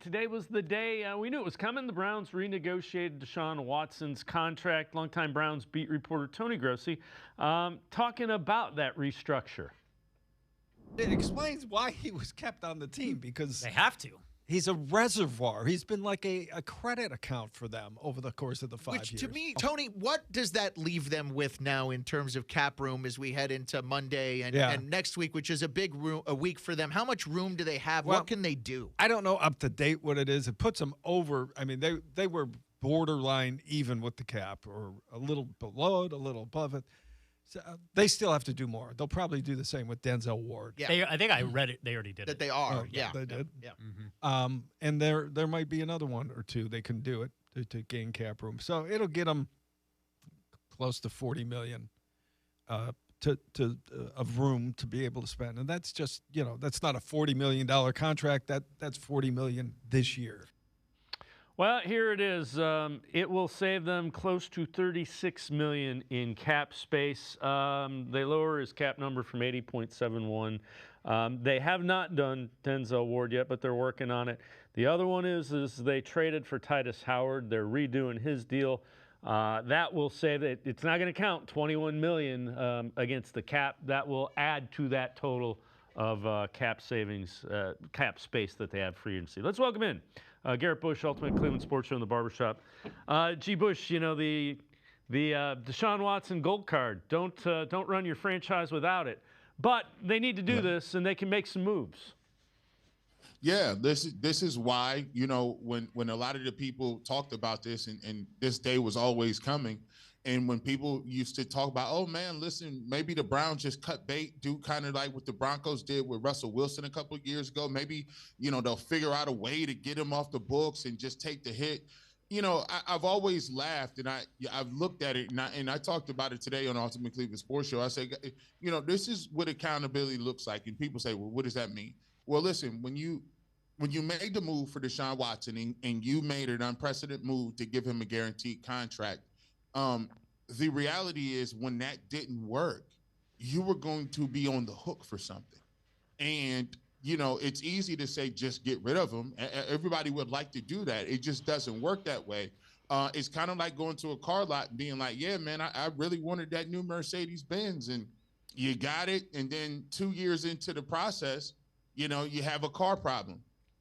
Today was the day we knew it was coming. The Browns renegotiated Deshaun Watson's contract. Longtime Browns beat reporter Tony Grossi talking about that restructure. It explains why he was kept on the team because They have to. he's a reservoir. He's been like a credit account for them over the course of the 5 years. Which, to me, Tony, what does that leave them with now in terms of cap room as we head into Monday and next week, which is a big week for them? How much room do they have? Well, what can they do? I don't know up to date what it is. It puts them over. I mean, they were borderline even with the cap, or a little below it, a little above it. So, they still have to do more. They'll probably do the same with Denzel Ward. Yeah. I think I read it. They already did That it. they are. Yeah. They did. Yeah. And there might be another one or two they can do it to gain cap room. So it'll get them close to $40 million of room to be able to spend, and that's just that's not a $40 million contract. That's $40 million this year. Well, here it is. It will save them close to $36 million in cap space. They lower his cap number from 80.71. They have not done Denzel Ward yet, but they're working on it. The other one is they traded for Titus Howard. They're redoing his deal. That will save it. It's not going to count $21 million against the cap. That will add to that total of cap savings, cap space that they have free agency. Let's welcome in Garrett Bush, Ultimate Cleveland Sports Show in the Barbershop. G. Bush, the Deshaun Watson gold card. Don't run your franchise without it. But they need to do this, and they can make some moves. Yeah, this is why, when a lot of the people talked about this and this day was always coming, and when people used to talk about, oh man, listen, maybe the Browns just cut bait, do kind of like what the Broncos did with Russell Wilson a couple of years ago. Maybe, they'll figure out a way to get him off the books and just take the hit. I've always laughed, and I've looked at it, and I talked about it today on Ultimate Cleveland Sports Show. I say, this is what accountability looks like, and people say, well, what does that mean? Well, listen, when you made the move for Deshaun Watson and you made an unprecedented move to give him a guaranteed contract, the reality is when that didn't work, you were going to be on the hook for something. And, it's easy to say just get rid of him. Everybody would like to do that. It just doesn't work that way. It's kind of like going to a car lot and being like, yeah, man, I really wanted that new Mercedes-Benz, and you got it. And then 2 years into the process, you have a car problem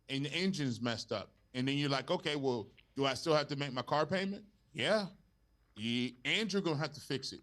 and the engine's messed up. And then you're like, okay, well, do I still have to make my car payment? Yeah. And you're going to have to fix it.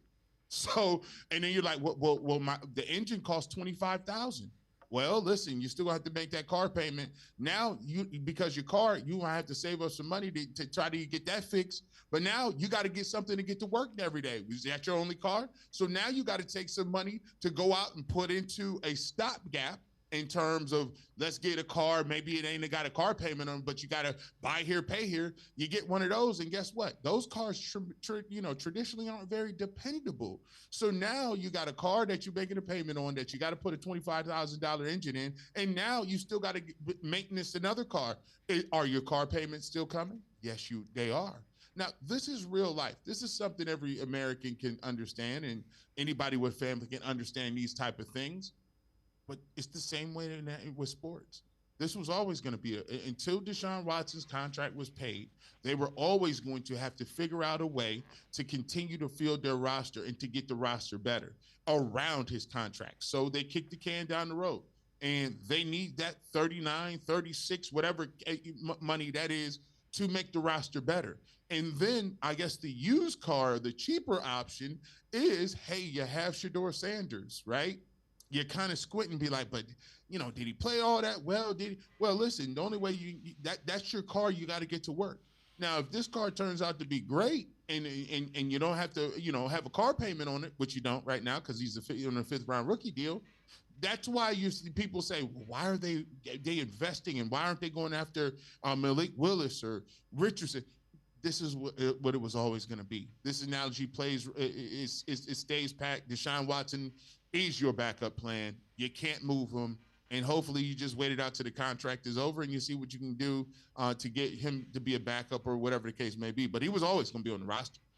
So, and then you're like, well, the engine costs $25,000. Well, listen, you still have to make that car payment. Now, because your car, you have to save up some money to try to get that fixed. But now you got to get something to get to work every day. Is that your only car? So now you got to take some money to go out and put into a stopgap in terms of, let's get a car. Maybe it ain't got a car payment on, but you got to buy here, pay here. You get one of those, and guess what? Those cars, traditionally aren't very dependable. So now you got a car that you're making a payment on that you got to put a $25,000 engine in, and now you still got to maintenance another car. Are your car payments still coming? Yes, they are. Now, this is real life. This is something every American can understand, and anybody with family can understand these type of things. But it's the same way with sports. This was always going to be until Deshaun Watson's contract was paid, they were always going to have to figure out a way to continue to field their roster and to get the roster better around his contract. So they kicked the can down the road, and they need that 39, 36, whatever money that is to make the roster better. And then I guess the used car, the cheaper option is, hey, you have Shedeur Sanders, right? You kind of squint and be like, but, did he play all that well? Did he? Well, listen, the only way that's your car, you got to get to work. Now, if this car turns out to be great and you don't have to, have a car payment on it, which you don't right now because he's on a fifth-round rookie deal, that's why you see people say, well, why are they investing, and why aren't they going after Malik Willis or Richardson? This is what it was always going to be. This analogy plays, it stays packed. Deshaun Watson is your backup plan. You can't move him, and hopefully you just wait it out till the contract is over and you see what you can do to get him to be a backup or whatever the case may be. But he was always going to be on the roster.